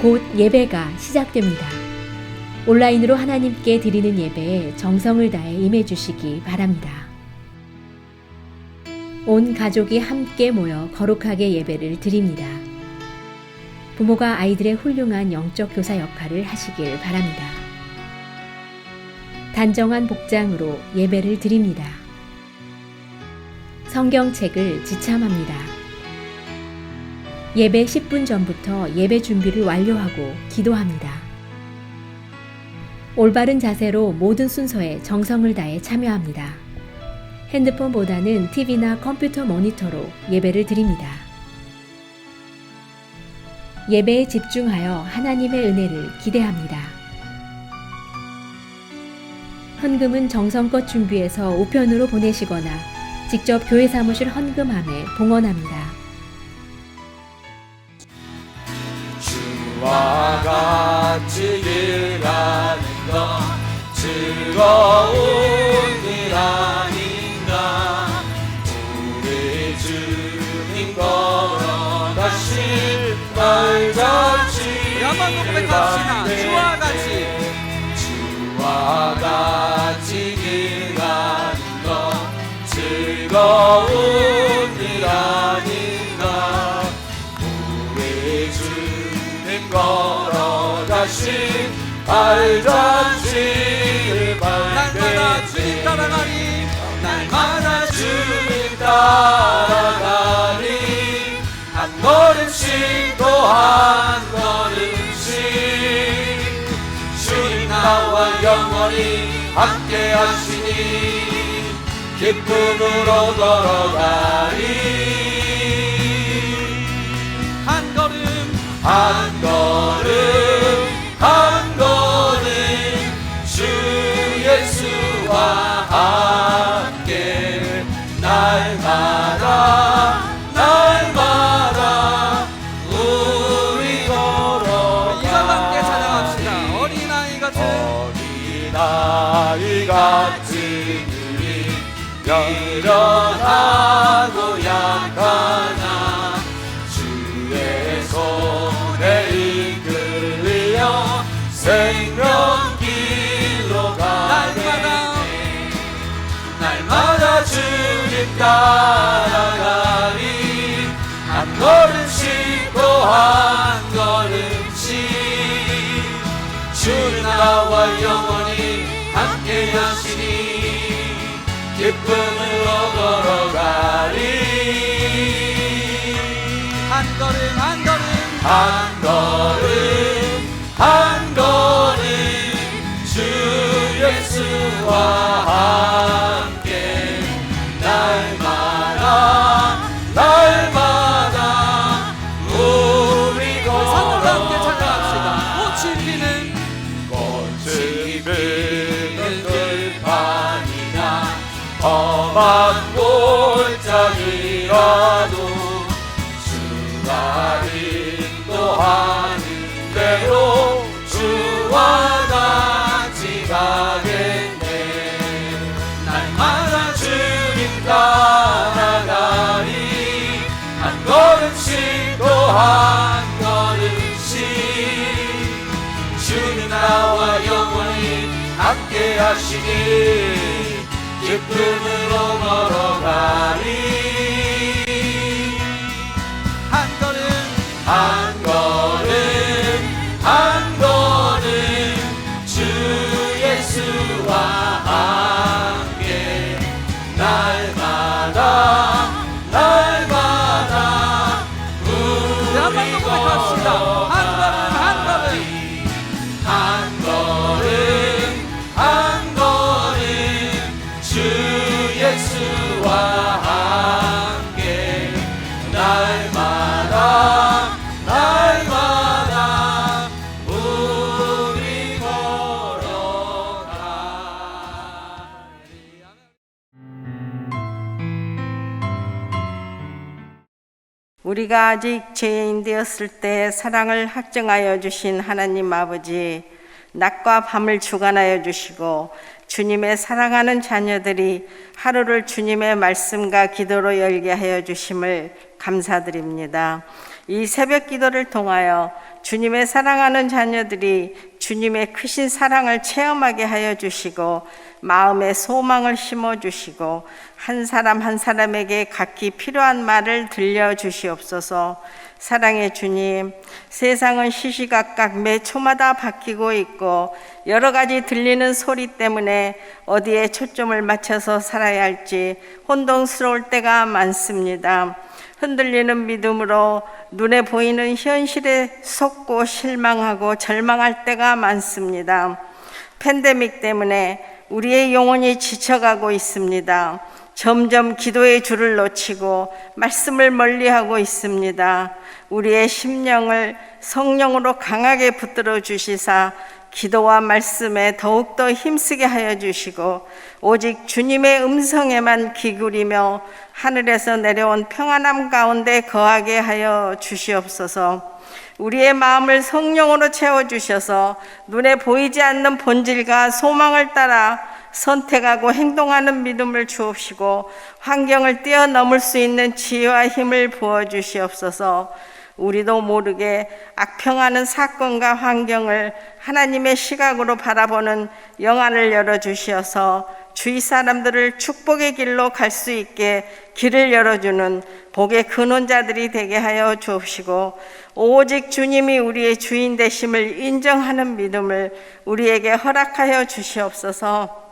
곧 예배가 시작됩니다. 온라인으로 하나님께 드리는 예배에 정성을 다해 임해 주시기 바랍니다. 온 가족이 함께 모여 거룩하게 예배를 드립니다. 부모가 아이들의 훌륭한 영적 교사 역할을 하시길 바랍니다. 단정한 복장으로 예배를 드립니다. 성경책을 지참합니다. 예배 10분 전부터 예배 준비를 완료하고 기도합니다. 올바른 자세로 모든 순서에 정성을 다해 참여합니다. 핸드폰보다는 TV나 컴퓨터 모니터로 예배를 드립니다. 예배에 집중하여 하나님의 은혜를 기대합니다. 헌금은 정성껏 준비해서 우편으로 보내시거나 직접 교회 사무실 헌금함에 봉헌합니다. 주와 같이 길 가는 것 즐거운 일 아닌가. 우리 주님 걸어가실 말잔치 한번 더 고백합시다. 주와 같이 길 가는 것 즐거운 일 아닌가. 우리 주님 걸어가신 발잔치를 날마다 주님 따라가리, 날마다 주님 따라가리. 한 걸음씩 또 한 걸음씩 주님 나와 영원히 함께 하시니 기쁨으로 걸어가리. 한 걸음 한 걸음 한 걸음 주 예수와 함께 날마다 날마다 우리 걸어가리. 이사와 함께 찬양합시다. 어린아이 같은 우리 연연하고 약하나 주의 손에 이끌려 생명길로 가네. 날마다 주님 따라가리. 한 걸음씩 또 한 걸음씩 주님 나와 영원히 함께 하시니 기쁨으로 걸어가리. 한 걸음 한 걸음 한 걸음 한 걸음 주 예수와 함께 날마다 날마다 우리 산으로 함께 걸어가리. 찬양합시다. 꽃이 피는 들판이나 험한 골짜기라도 주가 인도하는 대로 주와 같이 가겠네. 날마다 주님 따라가리. 한 걸음씩 또 한 걸음씩 주님 나와 영원히 함께 하시니 기쁨으로 걸어가리. 한 걸음 한 걸음 한 걸음 주 예수와 함께 날마다 날마다 우리 한번 더 고백합시다. 한 걸음 한 걸음 한 걸음 주 예수와 함께 날마다 날마다 우리 걸어가리. 우리가 아직 죄인 되었을 때 사랑을 확증하여 주신 하나님 아버지, 낮과 밤을 주관하여 주시고 주님의 사랑하는 자녀들이 하루를 주님의 말씀과 기도로 열게 하여 주심을 감사드립니다. 이 새벽 기도를 통하여 주님의 사랑하는 자녀들이 주님의 크신 사랑을 체험하게 하여 주시고 마음에 소망을 심어 주시고 한 사람 한 사람에게 각기 필요한 말을 들려 주시옵소서. 사랑의 주님, 세상은 시시각각 매 초마다 바뀌고 있고 여러 가지 들리는 소리 때문에 어디에 초점을 맞춰서 살아야 할지 혼돈스러울 때가 많습니다. 흔들리는 믿음으로 눈에 보이는 현실에 속고 실망하고 절망할 때가 많습니다. 팬데믹 때문에 우리의 영혼이 지쳐가고 있습니다. 점점 기도의 줄을 놓치고 말씀을 멀리하고 있습니다. 우리의 심령을 성령으로 강하게 붙들어 주시사 기도와 말씀에 더욱더 힘쓰게 하여 주시고 오직 주님의 음성에만 기울이며 하늘에서 내려온 평안함 가운데 거하게 하여 주시옵소서. 우리의 마음을 성령으로 채워주셔서 눈에 보이지 않는 본질과 소망을 따라 선택하고 행동하는 믿음을 주옵시고 환경을 뛰어넘을 수 있는 지혜와 힘을 부어주시옵소서. 우리도 모르게 악평하는 사건과 환경을 하나님의 시각으로 바라보는 영안을 열어주시어서 주위 사람들을 축복의 길로 갈 수 있게 길을 열어주는 복의 근원자들이 되게 하여 주옵시고 오직 주님이 우리의 주인 되심을 인정하는 믿음을 우리에게 허락하여 주시옵소서.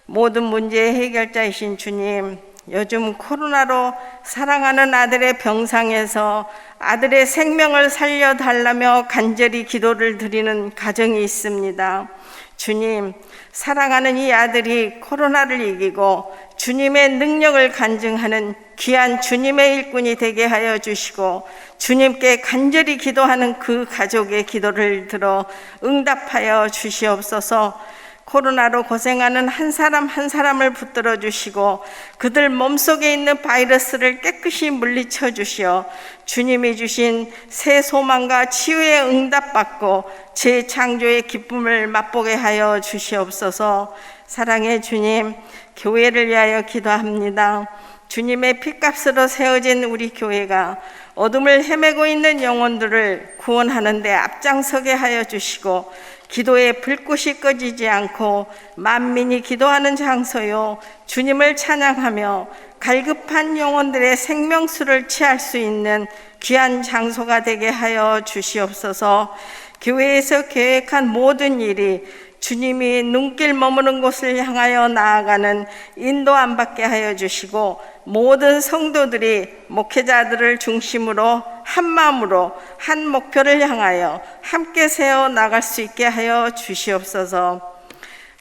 모든 문제의 해결자이신 주님, 요즘 코로나로 사랑하는 아들의 병상에서 아들의 생명을 살려달라며 간절히 기도를 드리는 가정이 있습니다. 주님, 사랑하는 이 아들이 코로나를 이기고 주님의 능력을 간증하는 귀한 주님의 일꾼이 되게 하여 주시고 주님께 간절히 기도하는 그 가족의 기도를 들어 응답하여 주시옵소서. 코로나로 고생하는 한 사람 한 사람을 붙들어 주시고 그들 몸속에 있는 바이러스를 깨끗이 물리쳐 주시어 주님이 주신 새 소망과 치유의 응답받고 재창조의 기쁨을 맛보게 하여 주시옵소서. 사랑의 주님, 교회를 위하여 기도합니다. 주님의 핏값으로 세워진 우리 교회가 어둠을 헤매고 있는 영혼들을 구원하는 데 앞장서게 하여 주시고 기도의 불꽃이 꺼지지 않고 만민이 기도하는 장소요 주님을 찬양하며 갈급한 영혼들의 생명수를 취할 수 있는 귀한 장소가 되게 하여 주시옵소서. 교회에서 계획한 모든 일이 주님이 눈길 머무는 곳을 향하여 나아가는 인도 안 받게 하여 주시고 모든 성도들이 목회자들을 중심으로 한 마음으로 한 목표를 향하여 함께 세워 나갈 수 있게 하여 주시옵소서.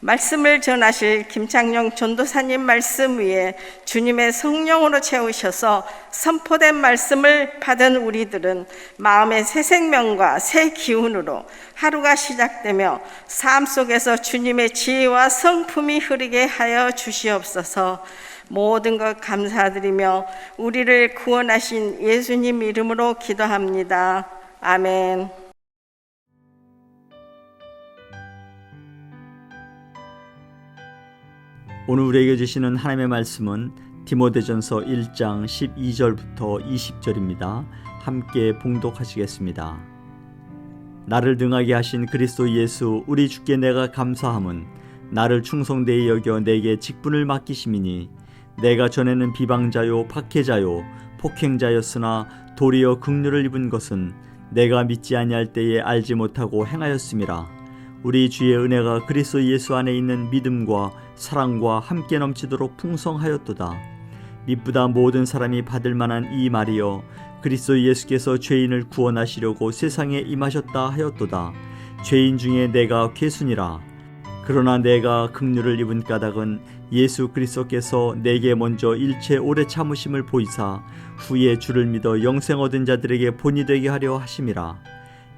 말씀을 전하실 김창룡 전도사님 말씀 위에 주님의 성령으로 채우셔서 선포된 말씀을 받은 우리들은 마음의 새 생명과 새 기운으로 하루가 시작되며 삶 속에서 주님의 지혜와 성품이 흐르게 하여 주시옵소서. 모든 것 감사드리며 우리를 구원하신 예수님 이름으로 기도합니다. 아멘. 오늘 우리에게 주시는 하나님의 말씀은 디모데전서 1장 12절부터 20절입니다. 함께 봉독하시겠습니다. 나를 능하게 하신 그리스도 예수 우리 주께 내가 감사함은 나를 충성되이 여겨 내게 직분을 맡기심이니 내가 전에는 비방자요 박해자요 폭행자였으나 도리어 긍휼을 입은 것은 내가 믿지 아니할 때에 알지 못하고 행하였음이라. 우리 주의 은혜가 그리스도 예수 안에 있는 믿음과 사랑과 함께 넘치도록 풍성하였도다. 미쁘다 모든 사람이 받을 만한 이 말이여 그리스도 예수께서 죄인을 구원하시려고 세상에 임하셨다 하였도다. 죄인 중에 내가 괴순이라. 그러나 내가 긍휼을 입은 까닭은 예수 그리스도께서 내게 먼저 일체 오래 참으심을 보이사 후에 주를 믿어 영생 얻은 자들에게 본이 되게 하려 하심이라.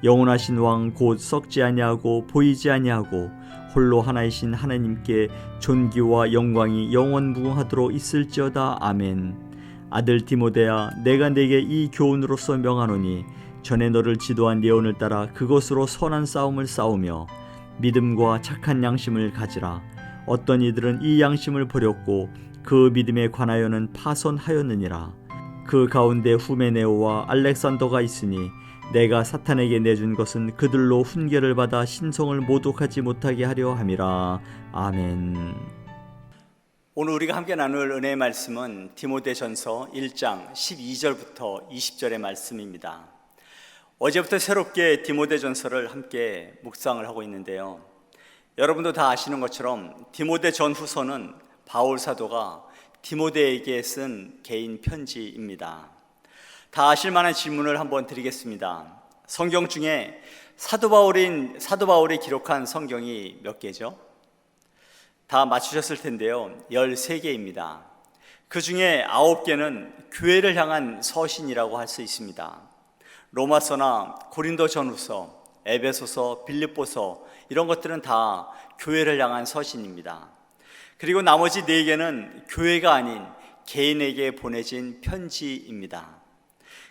영원하신 왕 곧 썩지 아니하고 보이지 아니하고 홀로 하나이신 하나님께 존귀와 영광이 영원무궁하도록 있을지어다. 아멘. 아들 디모데야, 내가 내게 이 교훈으로서 명하노니 전에 너를 지도한 예언을 따라 그것으로 선한 싸움을 싸우며 믿음과 착한 양심을 가지라. 어떤 이들은 이 양심을 버렸고 그 믿음에 관하여는 파선하였느니라. 그 가운데 후메네오와 알렉산더가 있으니 내가 사탄에게 내준 것은 그들로 훈계를 받아 신성을 모독하지 못하게 하려 함이라. 아멘. 오늘 우리가 함께 나눌 은혜의 말씀은 디모데전서 1장 12절부터 20절의 말씀입니다. 어제부터 새롭게 디모데전서를 함께 묵상을 하고 있는데요. 여러분도 다 아시는 것처럼 디모데전후서는 바울 사도가 디모데에게 쓴 개인 편지입니다. 다 아실 만한 질문을 한번 드리겠습니다. 성경 중에 사도 바울이 기록한 성경이 몇 개죠? 다 맞추셨을 텐데요. 13개입니다. 그 중에 9개는 교회를 향한 서신이라고 할 수 있습니다. 로마서나 고린도전후서, 에베소서, 빌립보서 이런 것들은 다 교회를 향한 서신입니다. 그리고 나머지 4개는 교회가 아닌 개인에게 보내진 편지입니다.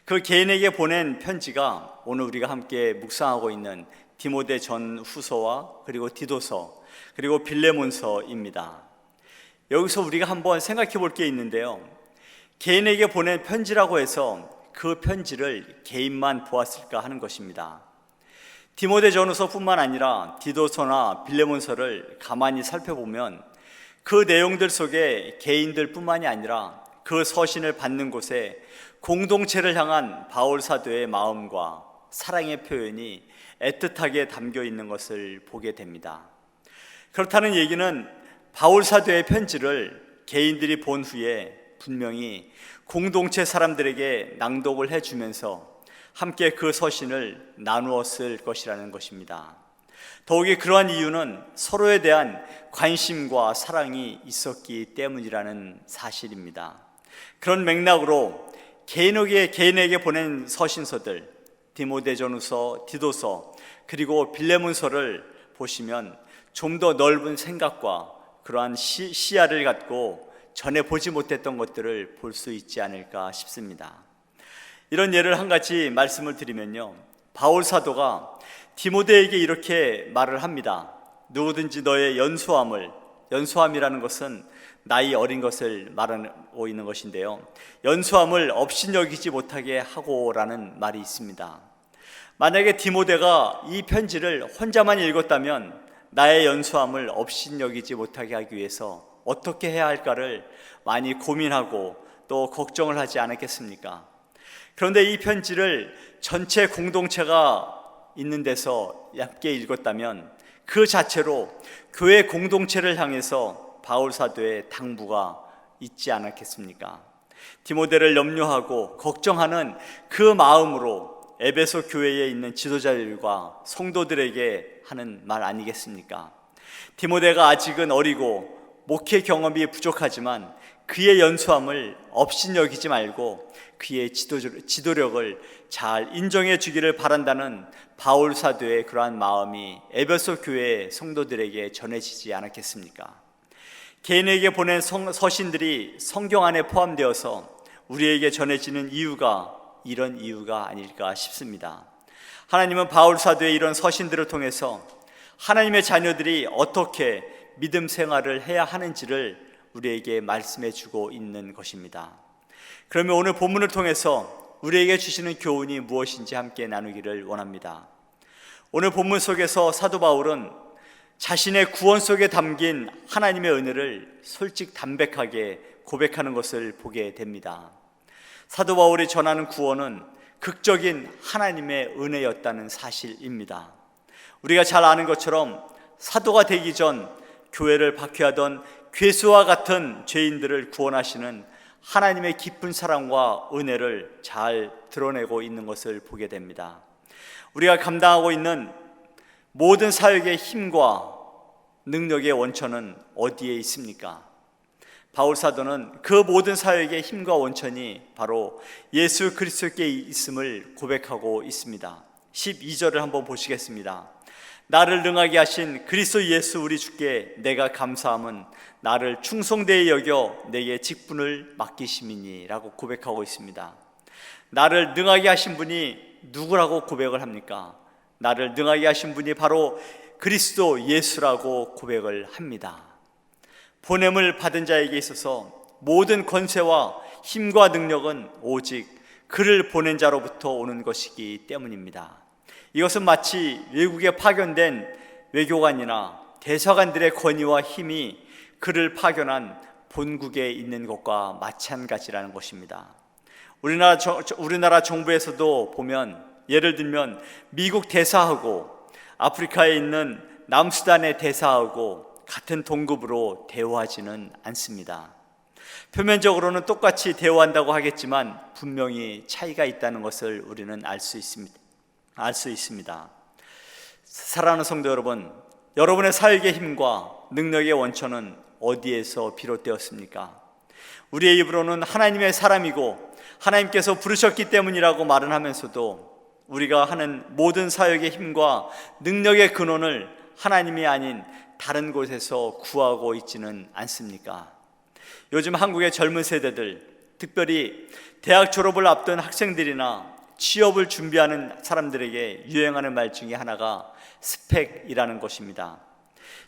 그 개인에게 보낸 편지가 오늘 우리가 함께 묵상하고 있는 디모데 전후서와 그리고 디도서 그리고 빌레몬서입니다. 여기서 우리가 한번 생각해 볼 게 있는데요. 개인에게 보낸 편지라고 해서 그 편지를 개인만 보았을까 하는 것입니다. 디모데 전후서뿐만 아니라 디도서나 빌레몬서를 가만히 살펴보면 그 내용들 속에 개인들뿐만이 아니라 그 서신을 받는 곳에 공동체를 향한 바울 사도의 마음과 사랑의 표현이 애틋하게 담겨 있는 것을 보게 됩니다. 그렇다는 얘기는 바울 사도의 편지를 개인들이 본 후에 분명히 공동체 사람들에게 낭독을 해주면서 함께 그 서신을 나누었을 것이라는 것입니다. 더욱이 그러한 이유는 서로에 대한 관심과 사랑이 있었기 때문이라는 사실입니다. 그런 맥락으로 개인에게 보낸 서신서들, 디모데전후서, 디도서, 그리고 빌레몬서를 보시면 좀 더 넓은 생각과 그러한 시야를 갖고 전에 보지 못했던 것들을 볼 수 있지 않을까 싶습니다. 이런 예를 한 가지 말씀을 드리면요, 바울 사도가 디모데에게 이렇게 말을 합니다. 누구든지 너의 연소함이라는 것은 나이 어린 것을 말하고 있는 것인데요, 연소함을 업신여기지 못하게 하고라는 말이 있습니다. 만약에 디모데가 이 편지를 혼자만 읽었다면 나의 연소함을 업신여기지 못하게 하기 위해서 어떻게 해야 할까를 많이 고민하고 또 걱정을 하지 않았겠습니까? 그런데 이 편지를 전체 공동체가 있는 데서 얇게 읽었다면 그 자체로 교회 공동체를 향해서 바울 사도의 당부가 있지 않았겠습니까? 디모데를 염려하고 걱정하는 그 마음으로 에베소 교회에 있는 지도자들과 성도들에게 하는 말 아니겠습니까? 디모데가 아직은 어리고 목회 경험이 부족하지만 그의 연소함을 업신여기지 말고 그의 지도력을 잘 인정해 주기를 바란다는 바울 사도의 그러한 마음이 에베소 교회 성도들에게 전해지지 않았겠습니까? 개인에게 보낸 서신들이 성경 안에 포함되어서 우리에게 전해지는 이유가 이런 이유가 아닐까 싶습니다. 하나님은 바울 사도의 이런 서신들을 통해서 하나님의 자녀들이 어떻게 믿음 생활을 해야 하는지를 우리에게 말씀해 주고 있는 것입니다. 그러면 오늘 본문을 통해서 우리에게 주시는 교훈이 무엇인지 함께 나누기를 원합니다. 오늘 본문 속에서 사도 바울은 자신의 구원 속에 담긴 하나님의 은혜를 솔직담백하게 고백하는 것을 보게 됩니다. 사도 바울이 전하는 구원은 극적인 하나님의 은혜였다는 사실입니다. 우리가 잘 아는 것처럼 사도가 되기 전 교회를 박해하던 괴수와 같은 죄인들을 구원하시는 하나님의 깊은 사랑과 은혜를 잘 드러내고 있는 것을 보게 됩니다. 우리가 감당하고 있는 모든 사역의 힘과 능력의 원천은 어디에 있습니까? 바울 사도는 그 모든 사역의 힘과 원천이 바로 예수 그리스도께 있음을 고백하고 있습니다. 12절을 한번 보시겠습니다. 나를 능하게 하신 그리스도 예수 우리 주께 내가 감사함은 나를 충성되이 여겨 내게 직분을 맡기심이니 라고 고백하고 있습니다. 나를 능하게 하신 분이 누구라고 고백을 합니까? 나를 능하게 하신 분이 바로 그리스도 예수라고 고백을 합니다. 보냄을 받은 자에게 있어서 모든 권세와 힘과 능력은 오직 그를 보낸 자로부터 오는 것이기 때문입니다. 이것은 마치 외국에 파견된 외교관이나 대사관들의 권위와 힘이 그를 파견한 본국에 있는 것과 마찬가지라는 것입니다. 우리나라 정부에서도 보면, 예를 들면 미국 대사하고 아프리카에 있는 남수단의 대사하고 같은 동급으로 대우하지는 않습니다. 표면적으로는 똑같이 대우한다고 하겠지만 분명히 차이가 있다는 것을 우리는 알 수 있습니다. 사랑하는 성도 여러분, 여러분의 사역의 힘과 능력의 원천은 어디에서 비롯되었습니까? 우리의 입으로는 하나님의 사람이고 하나님께서 부르셨기 때문이라고 말은 하면서도 우리가 하는 모든 사역의 힘과 능력의 근원을 하나님이 아닌 다른 곳에서 구하고 있지는 않습니까? 요즘 한국의 젊은 세대들, 특별히 대학 졸업을 앞둔 학생들이나 취업을 준비하는 사람들에게 유행하는 말 중에 하나가 스펙이라는 것입니다.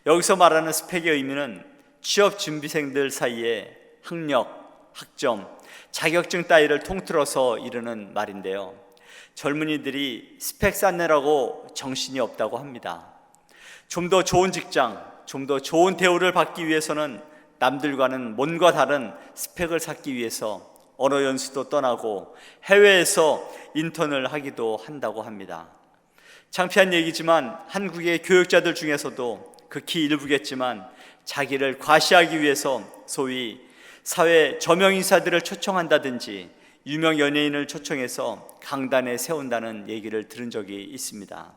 여기서 말하는 스펙의 의미는 취업 준비생들 사이에 학력, 학점, 자격증 따위를 통틀어서 이르는 말인데요. 젊은이들이 스펙 쌓느라고 정신이 없다고 합니다. 좀 더 좋은 직장, 좀 더 좋은 대우를 받기 위해서는 남들과는 뭔가 다른 스펙을 쌓기 위해서 언어 연수도 떠나고 해외에서 인턴을 하기도 한다고 합니다. 창피한 얘기지만 한국의 교육자들 중에서도 극히 일부겠지만 자기를 과시하기 위해서 소위 사회 저명인사들을 초청한다든지 유명 연예인을 초청해서 강단에 세운다는 얘기를 들은 적이 있습니다.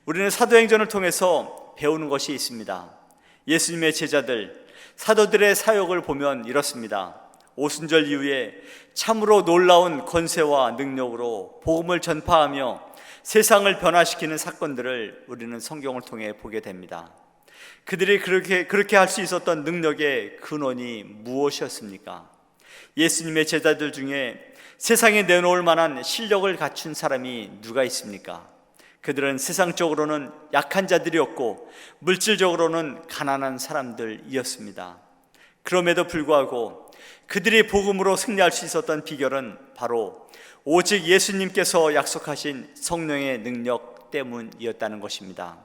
우리는 사도행전을 통해서 배우는 것이 있습니다. 예수님의 제자들, 사도들의 사역을 보면 이렇습니다. 오순절 이후에 참으로 놀라운 권세와 능력으로 복음을 전파하며 세상을 변화시키는 사건들을 우리는 성경을 통해 보게 됩니다. 그들이 그렇게 할 수 있었던 능력의 근원이 무엇이었습니까? 예수님의 제자들 중에 세상에 내놓을 만한 실력을 갖춘 사람이 누가 있습니까? 그들은 세상적으로는 약한 자들이었고 물질적으로는 가난한 사람들이었습니다. 그럼에도 불구하고 그들이 복음으로 승리할 수 있었던 비결은 바로 오직 예수님께서 약속하신 성령의 능력 때문이었다는 것입니다.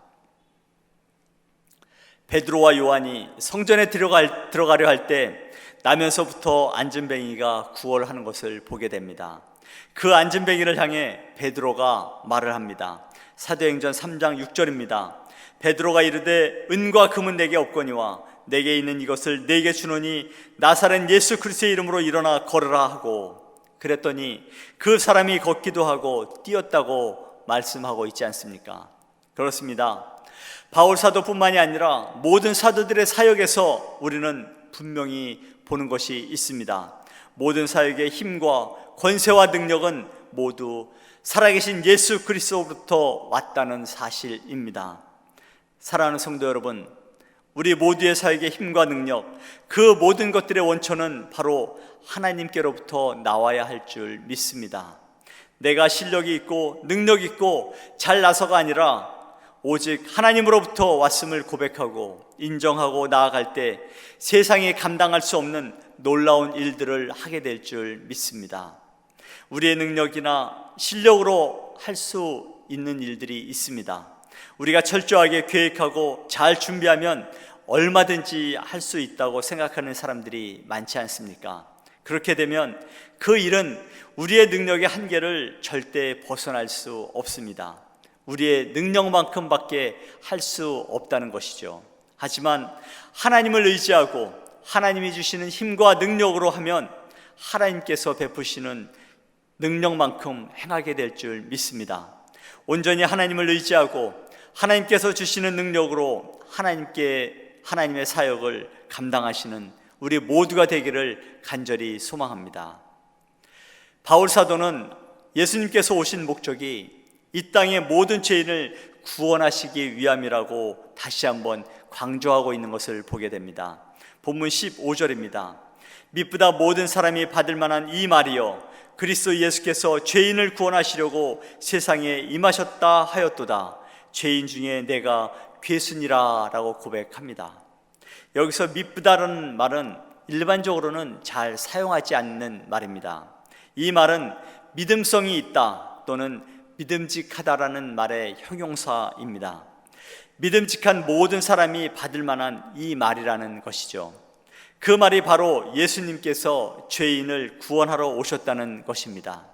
베드로와 요한이 성전에 들어가려 할 때 나면서부터 안진뱅이가 구걸하는 것을 보게 됩니다. 그 안진뱅이를 향해 베드로가 말을 합니다. 사도행전 3장 6절입니다. 베드로가 이르되 은과 금은 내게 없거니와 내게 있는 이것을 내게 주노니 나사렛 예수 그리스도의 이름으로 일어나 걸으라 하고, 그랬더니 그 사람이 걷기도 하고 뛰었다고 말씀하고 있지 않습니까? 그렇습니다. 바울 사도뿐만이 아니라 모든 사도들의 사역에서 우리는 분명히 보는 것이 있습니다. 모든 사역의 힘과 권세와 능력은 모두 살아계신 예수 그리스도로부터 왔다는 사실입니다. 사랑하는 성도 여러분, 우리 모두의 사역의 힘과 능력, 그 모든 것들의 원천은 바로 하나님께로부터 나와야 할 줄 믿습니다. 내가 실력이 있고 능력이 있고 잘나서가 아니라 오직 하나님으로부터 왔음을 고백하고 인정하고 나아갈 때 세상이 감당할 수 없는 놀라운 일들을 하게 될 줄 믿습니다. 우리의 능력이나 실력으로 할 수 있는 일들이 있습니다. 우리가 철저하게 계획하고 잘 준비하면 얼마든지 할 수 있다고 생각하는 사람들이 많지 않습니까? 그렇게 되면 그 일은 우리의 능력의 한계를 절대 벗어날 수 없습니다. 우리의 능력만큼밖에 할 수 없다는 것이죠. 하지만 하나님을 의지하고 하나님이 주시는 힘과 능력으로 하면 하나님께서 베푸시는 능력만큼 행하게 될 줄 믿습니다. 온전히 하나님을 의지하고 하나님께서 주시는 능력으로 하나님의 사역을 감당하시는 우리 모두가 되기를 간절히 소망합니다. 바울 사도는 예수님께서 오신 목적이 이 땅의 모든 죄인을 구원하시기 위함이라고 다시 한번 강조하고 있는 것을 보게 됩니다. 본문 15절입니다. 미쁘다 모든 사람이 받을 만한 이 말이여, 그리스도 예수께서 죄인을 구원하시려고 세상에 임하셨다 하였도다. 죄인 중에 내가 괴순이라 라고 고백합니다. 여기서 미쁘다라는 말은 일반적으로는 잘 사용하지 않는 말입니다. 이 말은 믿음성이 있다 또는 믿음직하다라는 말의 형용사입니다. 믿음직한 모든 사람이 받을 만한 이 말이라는 것이죠. 그 말이 바로 예수님께서 죄인을 구원하러 오셨다는 것입니다.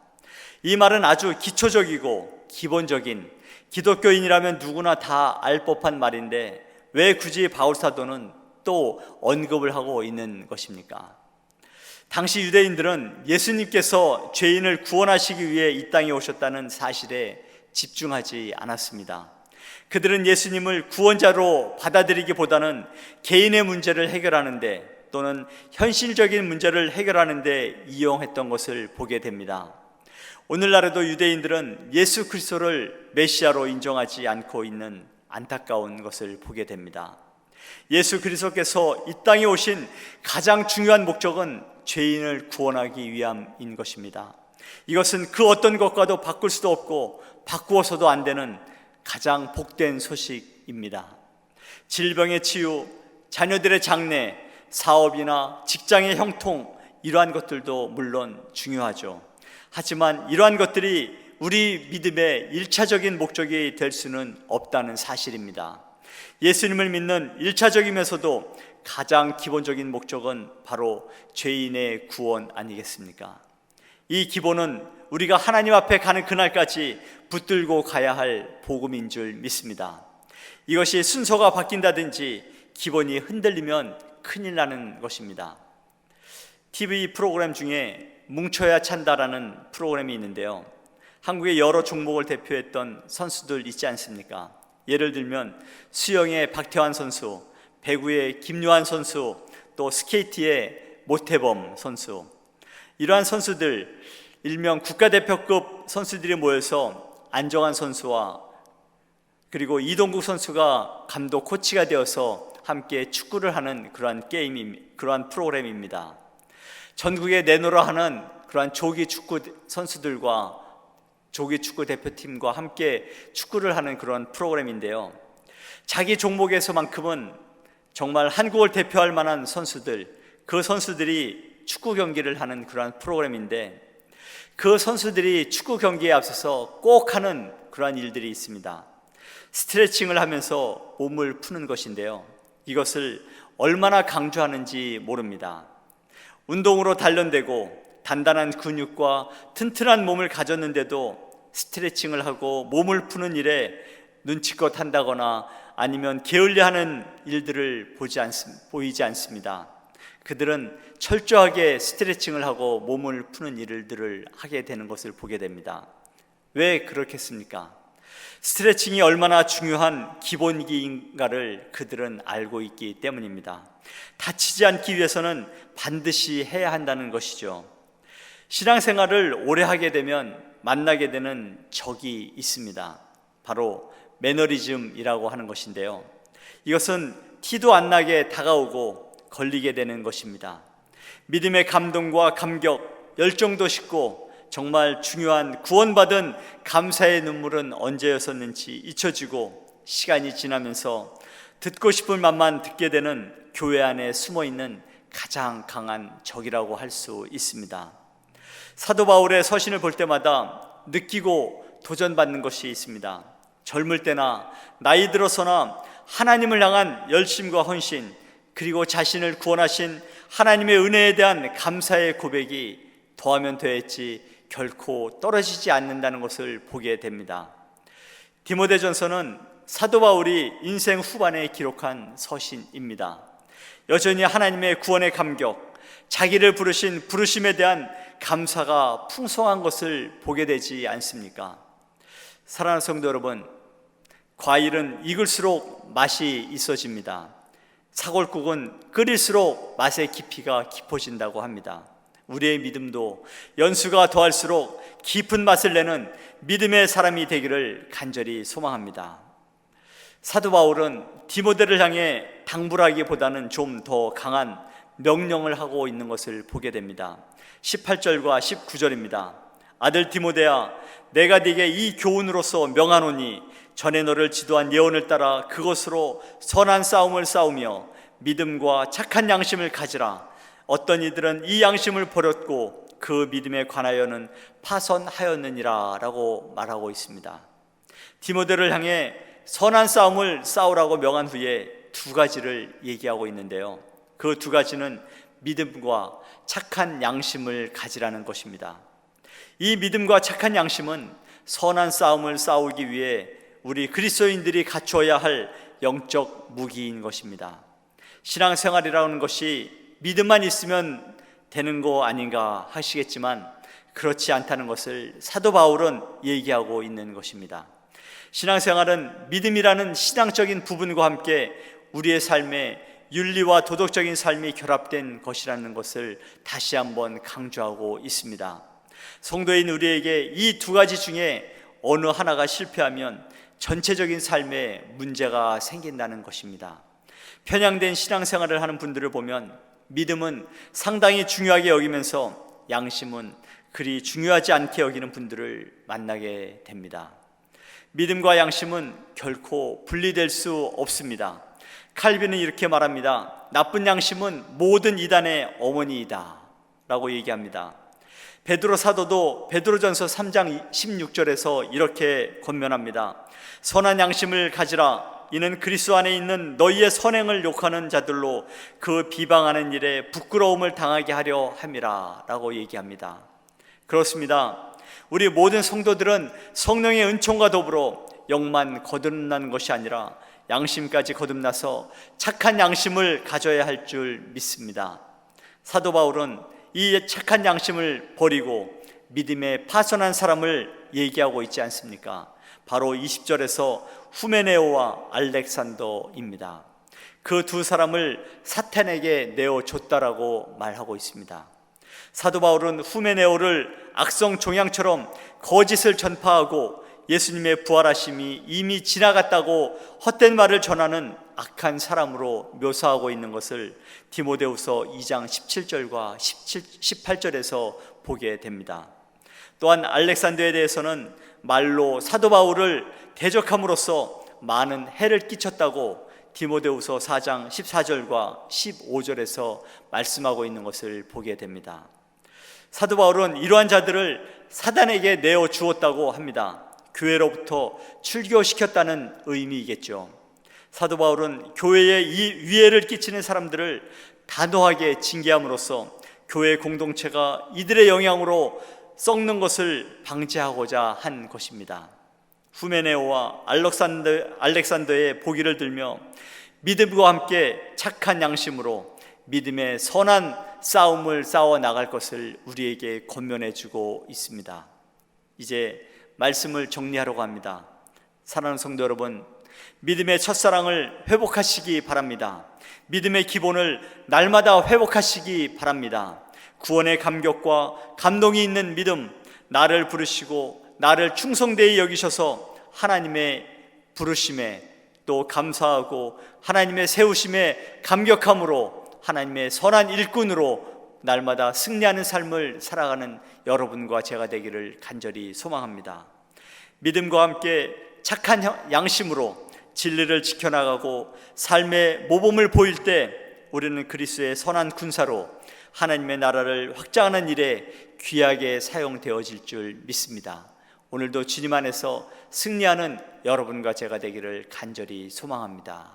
이 말은 아주 기초적이고 기본적인, 기독교인이라면 누구나 다 알 법한 말인데 왜 굳이 바울 사도는 또 언급을 하고 있는 것입니까? 당시 유대인들은 예수님께서 죄인을 구원하시기 위해 이 땅에 오셨다는 사실에 집중하지 않았습니다. 그들은 예수님을 구원자로 받아들이기보다는 개인의 문제를 해결하는데 또는 현실적인 문제를 해결하는 데 이용했던 것을 보게 됩니다. 오늘날에도 유대인들은 예수 그리스도를 메시아로 인정하지 않고 있는 안타까운 것을 보게 됩니다. 예수 그리스도께서 이 땅에 오신 가장 중요한 목적은 죄인을 구원하기 위함인 것입니다. 이것은 그 어떤 것과도 바꿀 수도 없고 바꾸어서도 안 되는 가장 복된 소식입니다. 질병의 치유, 자녀들의 장래, 사업이나 직장의 형통, 이러한 것들도 물론 중요하죠. 하지만 이러한 것들이 우리 믿음의 1차적인 목적이 될 수는 없다는 사실입니다. 예수님을 믿는 1차적이면서도 가장 기본적인 목적은 바로 죄인의 구원 아니겠습니까? 이 기본은 우리가 하나님 앞에 가는 그날까지 붙들고 가야 할 복음인 줄 믿습니다. 이것이 순서가 바뀐다든지 기본이 흔들리면 큰일 나는 것입니다. TV 프로그램 중에 뭉쳐야 찬다라는 프로그램이 있는데요, 한국의 여러 종목을 대표했던 선수들 있지 않습니까? 예를 들면 수영의 박태환 선수, 배구의 김요한 선수, 또 스케이트의 모태범 선수, 이러한 선수들, 일명 국가대표급 선수들이 모여서 안정환 선수와 그리고 이동국 선수가 감독 코치가 되어서 함께 축구를 하는 그러한 프로그램입니다. 전국에 내놓으라 하는 그러한 조기 축구 선수들과 조기 축구 대표팀과 함께 축구를 하는 그런 프로그램인데요, 자기 종목에서만큼은 정말 한국을 대표할 만한 선수들, 그 선수들이 축구 경기를 하는 그러한 프로그램인데, 그 선수들이 축구 경기에 앞서서 꼭 하는 그러한 일들이 있습니다. 스트레칭을 하면서 몸을 푸는 것인데요, 이것을 얼마나 강조하는지 모릅니다. 운동으로 단련되고 단단한 근육과 튼튼한 몸을 가졌는데도 스트레칭을 하고 몸을 푸는 일에 눈치껏 한다거나 아니면 게을리하는 일들을 보이지 않습니다. 그들은 철저하게 스트레칭을 하고 몸을 푸는 일들을 하게 되는 것을 보게 됩니다. 왜 그렇겠습니까? 스트레칭이 얼마나 중요한 기본기인가를 그들은 알고 있기 때문입니다. 다치지 않기 위해서는 반드시 해야 한다는 것이죠. 신앙생활을 오래 하게 되면 만나게 되는 적이 있습니다. 바로 매너리즘이라고 하는 것인데요, 이것은 티도 안 나게 다가오고 걸리게 되는 것입니다. 믿음의 감동과 감격, 열정도 식고 정말 중요한 구원받은 감사의 눈물은 언제였었는지 잊혀지고 시간이 지나면서 듣고 싶은 말만 듣게 되는 교회 안에 숨어있는 가장 강한 적이라고 할 수 있습니다. 사도 바울의 서신을 볼 때마다 느끼고 도전받는 것이 있습니다. 젊을 때나 나이 들어서나 하나님을 향한 열심과 헌신, 그리고 자신을 구원하신 하나님의 은혜에 대한 감사의 고백이 더하면 더했지 결코 떨어지지 않는다는 것을 보게 됩니다. 디모데전서는 사도 바울이 인생 후반에 기록한 서신입니다. 여전히 하나님의 구원의 감격, 자기를 부르신 부르심에 대한 감사가 풍성한 것을 보게 되지 않습니까? 사랑하는 성도 여러분, 과일은 익을수록 맛이 있어집니다. 사골국은 끓일수록 맛의 깊이가 깊어진다고 합니다. 우리의 믿음도 연수가 더할수록 깊은 맛을 내는 믿음의 사람이 되기를 간절히 소망합니다. 사도 바울은 디모데를 향해 당부라기보다는 좀 더 강한 명령을 하고 있는 것을 보게 됩니다. 18절과 19절입니다. 아들 디모데야, 내가 네게 이 교훈으로서 명하노니 전에 너를 지도한 예언을 따라 그것으로 선한 싸움을 싸우며 믿음과 착한 양심을 가지라. 어떤 이들은 이 양심을 버렸고 그 믿음에 관하여는 파선하였느니라 라고 말하고 있습니다. 디모데를 향해 선한 싸움을 싸우라고 명한 후에 두 가지를 얘기하고 있는데요, 그 두 가지는 믿음과 착한 양심을 가지라는 것입니다. 이 믿음과 착한 양심은 선한 싸움을 싸우기 위해 우리 그리스도인들이 갖추어야 할 영적 무기인 것입니다. 신앙생활이라는 것이 믿음만 있으면 되는 거 아닌가 하시겠지만 그렇지 않다는 것을 사도 바울은 얘기하고 있는 것입니다. 신앙생활은 믿음이라는 신앙적인 부분과 함께 우리의 삶에 윤리와 도덕적인 삶이 결합된 것이라는 것을 다시 한번 강조하고 있습니다. 성도인 우리에게 이 두 가지 중에 어느 하나가 실패하면 전체적인 삶에 문제가 생긴다는 것입니다. 편향된 신앙생활을 하는 분들을 보면 믿음은 상당히 중요하게 여기면서 양심은 그리 중요하지 않게 여기는 분들을 만나게 됩니다. 믿음과 양심은 결코 분리될 수 없습니다. 칼빈은 이렇게 말합니다. 나쁜 양심은 모든 이단의 어머니이다 라고 얘기합니다. 베드로 사도도 베드로전서 3장 16절에서 이렇게 권면합니다. 선한 양심을 가지라. 이는 그리스도 안에 있는 너희의 선행을 욕하는 자들로 그 비방하는 일에 부끄러움을 당하게 하려 함이라 라고 얘기합니다. 그렇습니다. 우리 모든 성도들은 성령의 은총과 더불어 영만 거듭난 것이 아니라 양심까지 거듭나서 착한 양심을 가져야 할 줄 믿습니다. 사도 바울은 이 착한 양심을 버리고 믿음에 파선한 사람을 얘기하고 있지 않습니까? 바로 20절에서 후메네오와 알렉산더입니다. 그 두 사람을 사탄에게 내어줬다라고 말하고 있습니다. 사도 바울은 후메네오를 악성 종양처럼 거짓을 전파하고 예수님의 부활하심이 이미 지나갔다고 헛된 말을 전하는 악한 사람으로 묘사하고 있는 것을 디모데후서 2장 17절과 18절에서 보게 됩니다. 또한 알렉산더에 대해서는 말로 사도 바울을 대적함으로써 많은 해를 끼쳤다고 디모데후서 4장 14절과 15절에서 말씀하고 있는 것을 보게 됩니다. 사도 바울은 이러한 자들을 사단에게 내어 주었다고 합니다. 교회로부터 출교시켰다는 의미이겠죠. 사도 바울은 교회에 이 위해를 끼치는 사람들을 단호하게 징계함으로써 교회 공동체가 이들의 영향으로 썩는 것을 방지하고자 한 것입니다. 후메네오와 알렉산더의 보기를 들며 믿음과 함께 착한 양심으로 믿음의 선한 싸움을 싸워 나갈 것을 우리에게 권면해 주고 있습니다. 이제 말씀을 정리하려고 합니다. 사랑하는 성도 여러분, 믿음의 첫사랑을 회복하시기 바랍니다. 믿음의 기본을 날마다 회복하시기 바랍니다. 구원의 감격과 감동이 있는 믿음, 나를 부르시고 나를 충성되이 여기셔서 하나님의 부르심에 또 감사하고 하나님의 세우심에 감격함으로 하나님의 선한 일꾼으로 날마다 승리하는 삶을 살아가는 여러분과 제가 되기를 간절히 소망합니다. 믿음과 함께 착한 양심으로 진리를 지켜나가고 삶의 모범을 보일 때 우리는 그리스도의 선한 군사로 하나님의 나라를 확장하는 일에 귀하게 사용되어질 줄 믿습니다. 오늘도 주님 안에서 승리하는 여러분과 제가 되기를 간절히 소망합니다.